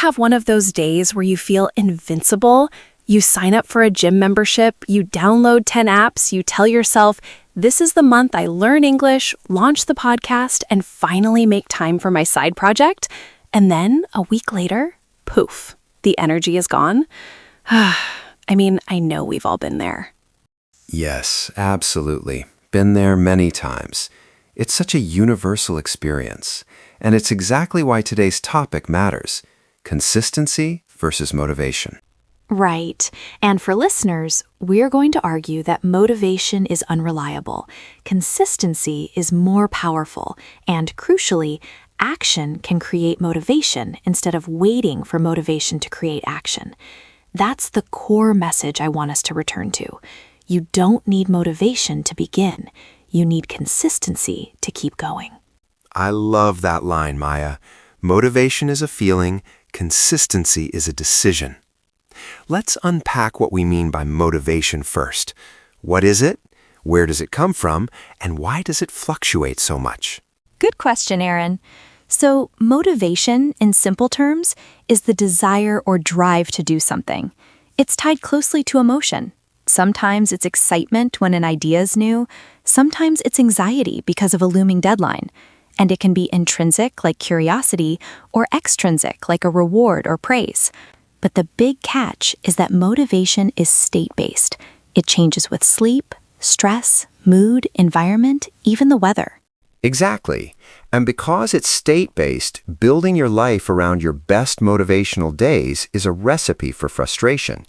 have one of those days where you feel invincible? You sign up for a gym membership, you download 10 apps, you tell yourself, this is the month I learn English, launch the podcast, and finally make time for my side project. And then, a week later, poof, the energy is gone. I mean, I know we've all been there. Yes, absolutely. Been there many times. It's such a universal experience, and it's exactly why today's topic matters: consistency versus motivation. Right. And for listeners, we're going to argue that motivation is unreliable, consistency is more powerful, and crucially, action can create motivation instead of waiting for motivation to create action. That's the core message I want us to return to. You don't need motivation to begin. You need consistency to keep going. I love that line, Maya. Motivation is a feeling, consistency is a decision. Let's unpack what we mean by motivation first. What is it? Where does it come from? And why does it fluctuate so much? Good question, Aaron. So, motivation, in simple terms, is the desire or drive to do something. It's tied closely to emotion. Sometimes it's excitement when an idea is new. Sometimes it's anxiety because of a looming deadline. And it can be intrinsic, like curiosity, or extrinsic, like a reward or praise. But the big catch is that motivation is state-based. It changes with sleep, stress, mood, environment, even the weather. Exactly. And because it's state-based, building your life around your best motivational days is a recipe for frustration.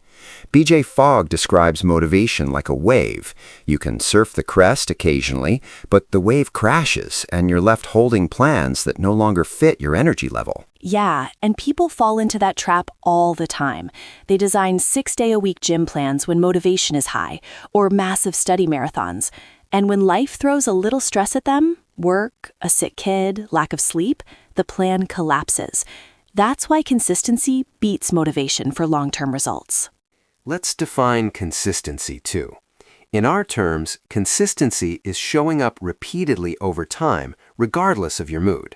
B.J. Fogg describes motivation like a wave. You can surf the crest occasionally, but the wave crashes and you're left holding plans that no longer fit your energy level. Yeah, and people fall into that trap all the time. They design 6-day-a-week gym plans when motivation is high, or massive study marathons. And when life throws a little stress at them, work, a sick kid, lack of sleep, the plan collapses. That's why consistency beats motivation for long-term results. Let's define consistency too. In our terms, consistency is showing up repeatedly over time, regardless of your mood.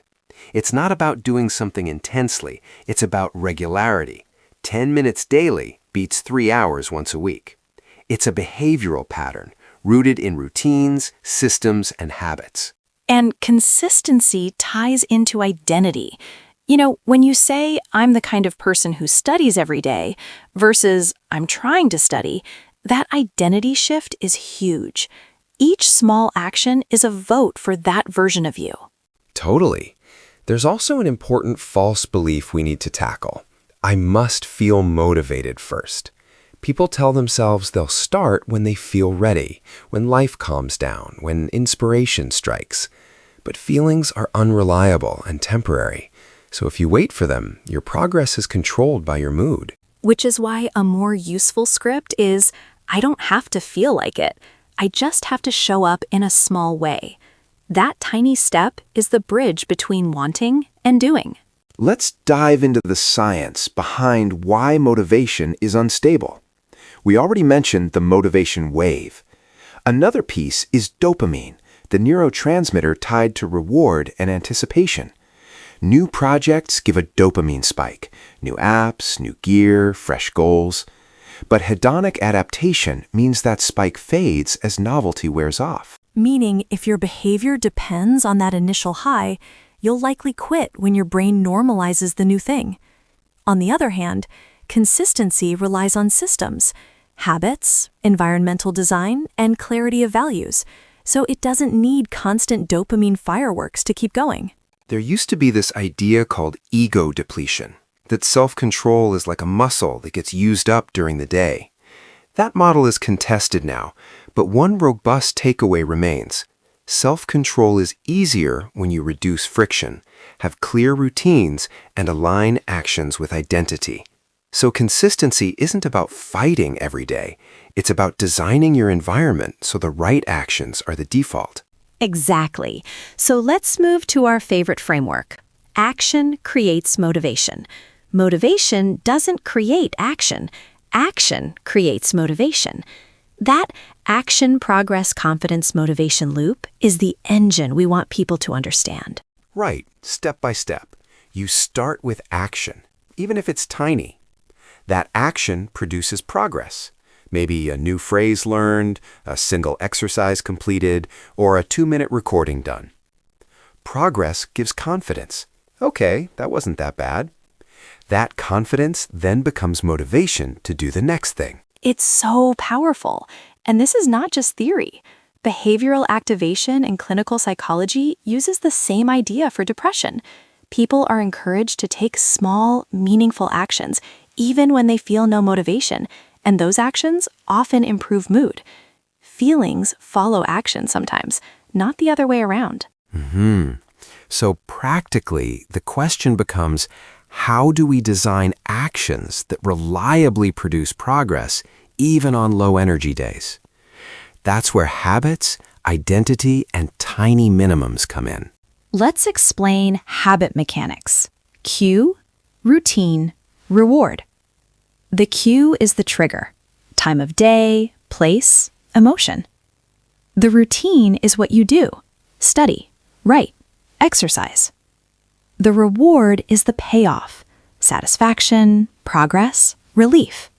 It's not about doing something intensely, it's about regularity. 10 minutes daily beats 3 hours once a week. It's a behavioral pattern, rooted in routines, systems, and habits. And consistency ties into identity. You know, when you say, I'm the kind of person who studies every day, versus I'm trying to study, that identity shift is huge. Each small action is a vote for that version of you. Totally. There's also an important false belief we need to tackle. I must feel motivated first. People tell themselves they'll start when they feel ready, when life calms down, when inspiration strikes. But feelings are unreliable and temporary. So if you wait for them, your progress is controlled by your mood. Which is why a more useful script is, I don't have to feel like it. I just have to show up in a small way. That tiny step is the bridge between wanting and doing. Let's dive into the science behind why motivation is unstable. We already mentioned the motivation wave. Another piece is dopamine, the neurotransmitter tied to reward and anticipation. New projects give a dopamine spike, new apps, new gear, fresh goals. But hedonic adaptation means that spike fades as novelty wears off. Meaning, if your behavior depends on that initial high, you'll likely quit when your brain normalizes the new thing. On the other hand, consistency relies on systems, habits, environmental design, and clarity of values, so it doesn't need constant dopamine fireworks to keep going. There used to be this idea called ego depletion, that self-control is like a muscle that gets used up during the day. That model is contested now, but one robust takeaway remains. Self-control is easier when you reduce friction, have clear routines, and align actions with identity. So consistency isn't about fighting every day. It's about designing your environment so the right actions are the default. Exactly. So let's move to our favorite framework. Action creates motivation. Motivation doesn't create action. Action creates motivation. That action, progress, confidence, motivation loop is the engine we want people to understand. Right, step by step. You start with action. even if it's tiny. That action produces progress. Maybe a new phrase learned, a single exercise completed, or a 2-minute recording done. Progress gives confidence. Okay, that wasn't that bad. That confidence then becomes motivation to do the next thing. It's so powerful. And this is not just theory. Behavioral activation in clinical psychology uses the same idea for depression. People are encouraged to take small, meaningful actions, even when they feel no motivation, and those actions often improve mood. Feelings follow action sometimes, not the other way around. So practically, the question becomes, how do we design actions that reliably produce progress, even on low-energy days? That's where habits, identity, and tiny minimums come in. Let's explain habit mechanics. Cue, routine, reward. The cue is the trigger. Time of day, place, emotion. The routine is what you do. Study, write, exercise. The reward is the payoff. Satisfaction, progress, relief.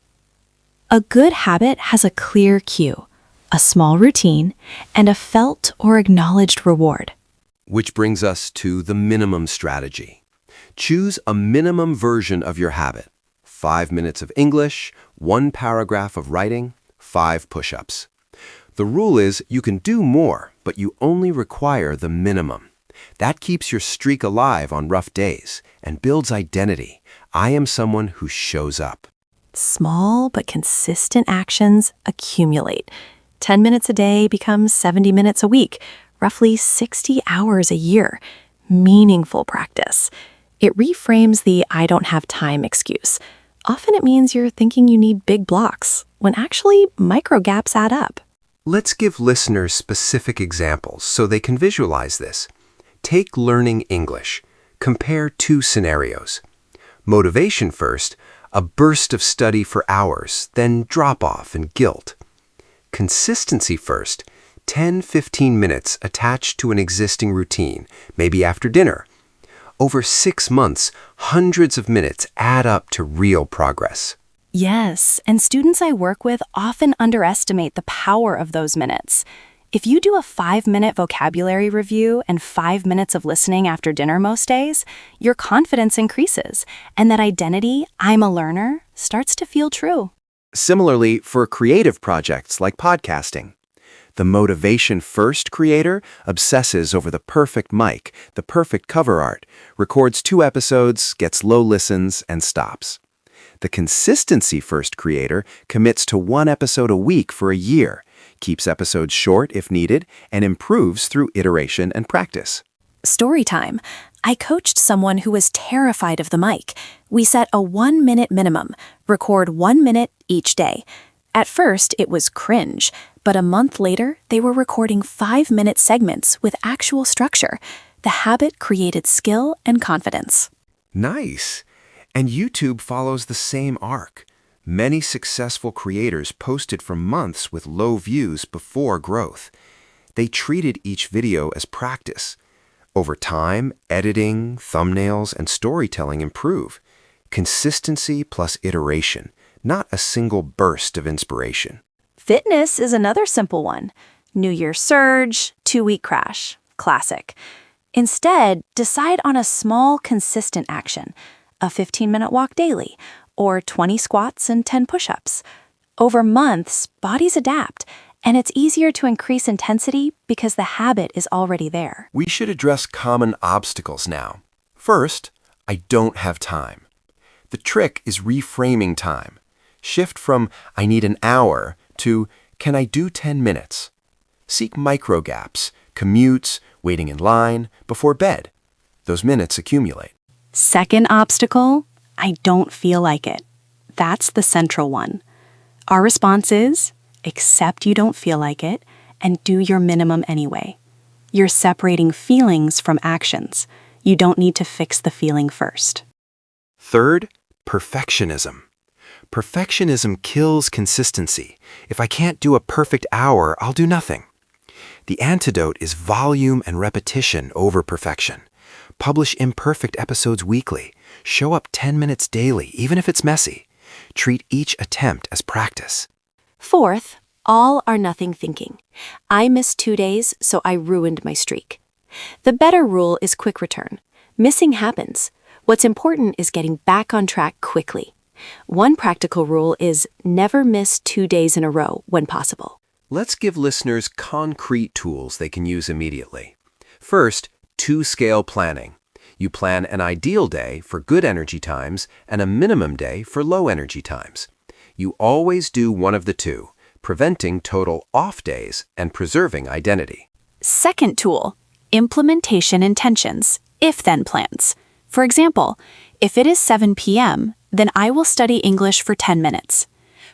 A good habit has a clear cue, a small routine, and a felt or acknowledged reward. Which brings us to the minimum strategy. Choose a minimum version of your habit. 5 minutes of English, 1 paragraph of writing, 5 push-ups. The rule is you can do more, but you only require the minimum. That keeps your streak alive on rough days and builds identity. I am someone who shows up. Small but consistent actions accumulate. 10 minutes a day becomes 70 minutes a week, roughly 60 hours a year. Meaningful practice. It reframes the "I don't have time" excuse. Often it means you're thinking you need big blocks, when actually micro gaps add up. Let's give listeners specific examples so they can visualize this. Take learning English. Compare 2 scenarios. Motivation first, a burst of study for hours, then drop off and guilt. Consistency first, 10-15 minutes attached to an existing routine, maybe after dinner. Over 6 months, hundreds of minutes add up to real progress. Yes, and students I work with often underestimate the power of those minutes. If you do a 5-minute vocabulary review and 5 minutes of listening after dinner most days, your confidence increases, and that identity, "I'm a learner," starts to feel true. Similarly, for creative projects like podcasting, the motivation-first creator obsesses over the perfect mic, the perfect cover art, records 2 episodes, gets low listens, and stops. The consistency-first creator commits to 1 episode a week for a year, keeps episodes short if needed, and improves through iteration and practice. Story time. I coached someone who was terrified of the mic. We set a 1-minute minimum, record 1 minute each day. At first, it was cringe, but a month later, they were recording 5-minute segments with actual structure. The habit created skill and confidence. Nice. And YouTube follows the same arc. Many successful creators posted for months with low views before growth. They treated each video as practice. Over time, editing, thumbnails, and storytelling improve. Consistency plus iteration, not a single burst of inspiration. Fitness is another simple one. New Year surge, 2-week crash. Classic. Instead, decide on a small, consistent action. A 15-minute walk daily, or 20 squats and 10 push-ups. Over months, bodies adapt, and it's easier to increase intensity because the habit is already there. We should address common obstacles now. First, I don't have time. The trick is reframing time. Shift from "I need an hour" to "Can I do 10 minutes?" Seek micro gaps, commutes, waiting in line, before bed. Those minutes accumulate. Second obstacle, I don't feel like it. That's the central one. Our response is, accept you don't feel like it and do your minimum anyway. You're separating feelings from actions. You don't need to fix the feeling first. Third, perfectionism. Perfectionism kills consistency. If I can't do a perfect hour, I'll do nothing. The antidote is volume and repetition over perfection. Publish imperfect episodes weekly. Show up 10 minutes daily, even if it's messy. Treat each attempt as practice. Fourth, all or nothing thinking. I missed 2 days, so I ruined my streak. The better rule is quick return. Missing happens. What's important is getting back on track quickly. One practical rule is never miss 2 days in a row when possible. Let's give listeners concrete tools they can use immediately. First, 2-scale planning. You plan an ideal day for good energy times and a minimum day for low energy times. You always do one of the two, preventing total off days and preserving identity. Second tool, implementation intentions, if-then plans. For example, if it is 7 p.m., then I will study English for 10 minutes.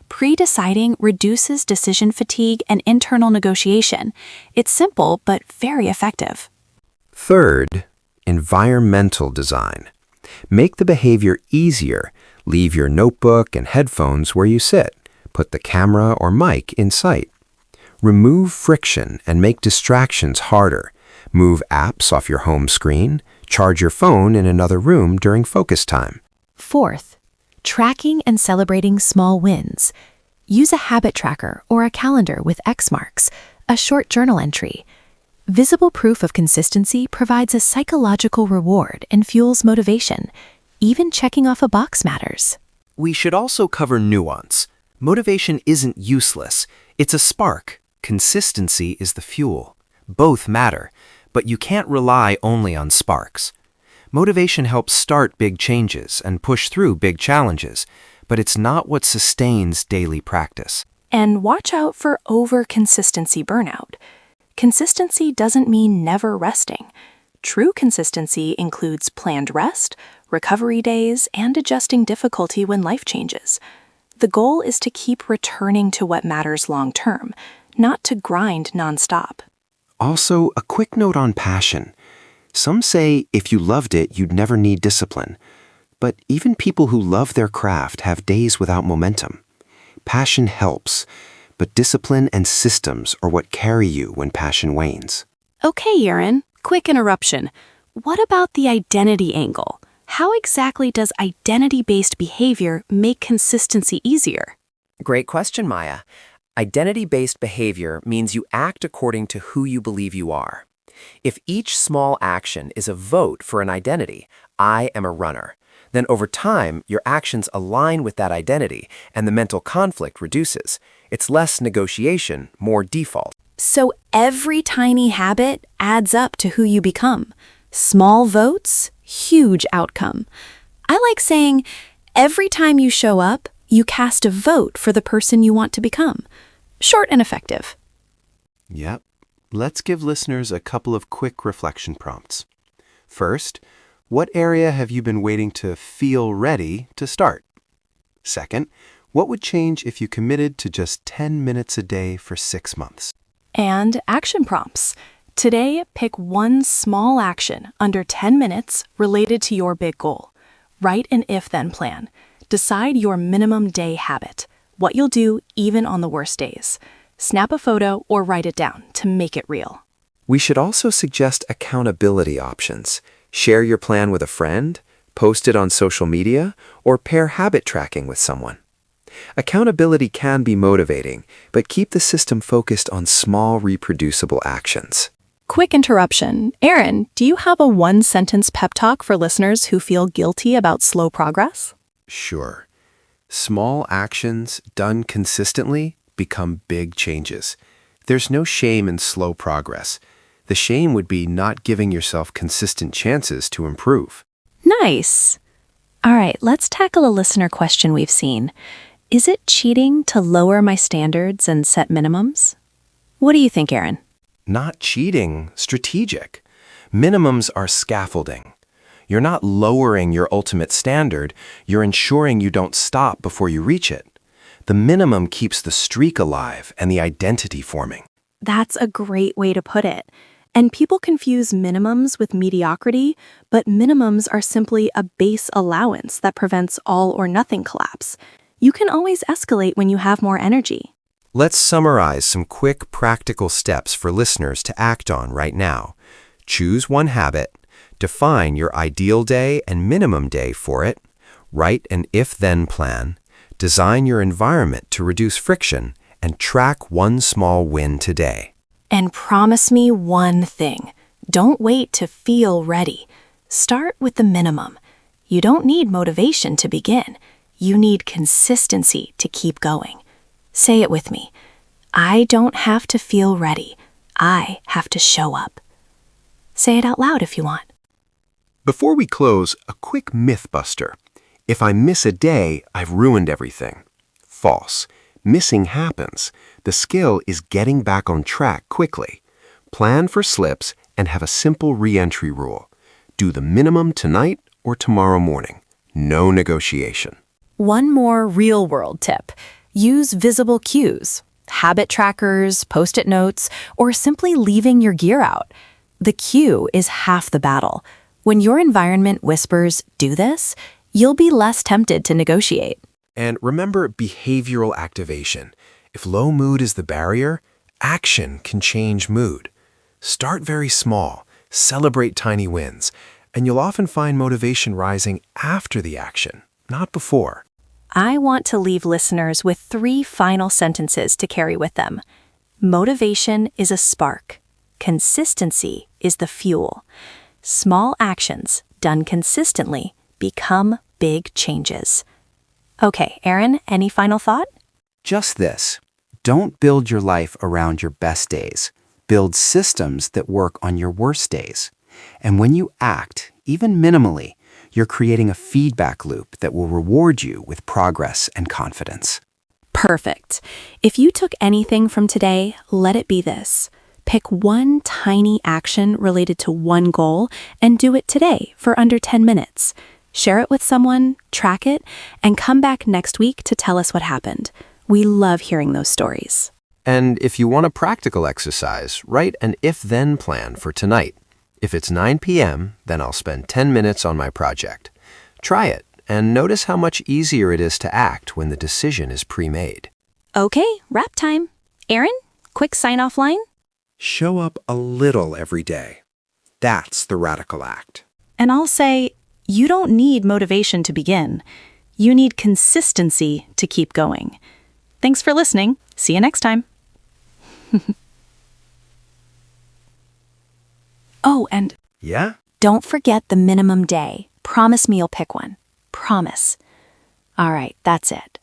Pre-deciding reduces decision fatigue and internal negotiation. It's simple but very effective. Third, environmental design. Make the behavior easier. Leave your notebook and headphones where you sit. Put the camera or mic in sight. Remove friction and make distractions harder. Move apps off your home screen. Charge your phone in another room during focus time. Fourth, tracking and celebrating small wins. Use a habit tracker or a calendar with X marks, a short journal entry. Visible proof of consistency provides a psychological reward and fuels motivation. Even checking off a box matters. We should also cover nuance. Motivation isn't useless. It's a spark. Consistency is the fuel. Both matter, but you can't rely only on sparks. Motivation helps start big changes and push through big challenges, but it's not what sustains daily practice. And watch out for over-consistency burnout. Consistency doesn't mean never resting. True consistency includes planned rest, recovery days, and adjusting difficulty when life changes. The goal is to keep returning to what matters long-term, not to grind nonstop. Also, a quick note on passion. Some say if you loved it, you'd never need discipline. But even people who love their craft have days without momentum. Passion helps, but discipline and systems are what carry you when passion wanes. Okay, Erin, quick interruption. What about the identity angle? How exactly does identity-based behavior make consistency easier? Great question, Maya. Identity-based behavior means you act according to who you believe you are. If each small action is a vote for an identity, I am a runner, then over time, your actions align with that identity and the mental conflict reduces. It's less negotiation, more default. So every tiny habit adds up to who you become. Small votes, huge outcome. I like saying, every time you show up, you cast a vote for the person you want to become. Short and effective. Yep. Let's give listeners a couple of quick reflection prompts. First, what area have you been waiting to feel ready to start? Second, what would change if you committed to just 10 minutes a day for 6 months? And action prompts. Today, pick one small action under 10 minutes related to your big goal. Write an if-then plan. Decide your minimum day habit, what you'll do even on the worst days. Snap a photo or write it down to make it real. We should also suggest accountability options. Share your plan with a friend, post it on social media, or pair habit tracking with someone. Accountability can be motivating, but keep the system focused on small, reproducible actions. Quick interruption. Erin, do you have a one-sentence pep talk for listeners who feel guilty about slow progress? Sure. Small actions done consistently become big changes. There's no shame in slow progress. The shame would be not giving yourself consistent chances to improve. Nice. All right, let's tackle a listener question we've seen. Is it cheating to lower my standards and set minimums? What do you think, Erin? Not cheating, strategic. Minimums are scaffolding. You're not lowering your ultimate standard, you're ensuring you don't stop before you reach it. The minimum keeps the streak alive and the identity forming. That's a great way to put it. And people confuse minimums with mediocrity, but minimums are simply a base allowance that prevents all or nothing collapse. You can always escalate when you have more energy. Let's summarize some quick, practical steps for listeners to act on right now. Choose one habit. Define your ideal day and minimum day for it. Write an if-then plan. Design your environment to reduce friction, and track one small win today. And promise me one thing. Don't wait to feel ready. Start with the minimum. You don't need motivation to begin. You need consistency to keep going. Say it with me. I don't have to feel ready. I have to show up. Say it out loud if you want. Before we close, a quick myth buster. If I miss a day, I've ruined everything. False. Missing happens. The skill is getting back on track quickly. Plan for slips and have a simple re-entry rule. Do the minimum tonight or tomorrow morning. No negotiation. One more real-world tip. Use visible cues, habit trackers, Post-it notes, or simply leaving your gear out. The cue is half the battle. When your environment whispers, "Do this," you'll be less tempted to negotiate. And remember behavioral activation. If low mood is the barrier, action can change mood. Start very small, celebrate tiny wins, and you'll often find motivation rising after the action, not before. I want to leave listeners with 3 final sentences to carry with them. Motivation is a spark. Consistency is the fuel. Small actions done consistently become big changes. Okay, Aaron, any final thought? Just this. Don't build your life around your best days. Build systems that work on your worst days. And when you act, even minimally, you're creating a feedback loop that will reward you with progress and confidence. Perfect. If you took anything from today, let it be this. Pick one tiny action related to one goal and do it today for under 10 minutes. Share it with someone, track it, and come back next week to tell us what happened. We love hearing those stories. And if you want a practical exercise, write an if-then plan for tonight. If it's 9 p.m., then I'll spend 10 minutes on my project. Try it and notice how much easier it is to act when the decision is pre-made. Okay, wrap time. Aaron, quick sign-off line? Show up a little every day. That's the radical act. And I'll say, you don't need motivation to begin. You need consistency to keep going. Thanks for listening. See you next time. Oh, and Yeah? don't forget the minimum day. Promise me you'll pick one. Promise. All right, that's it.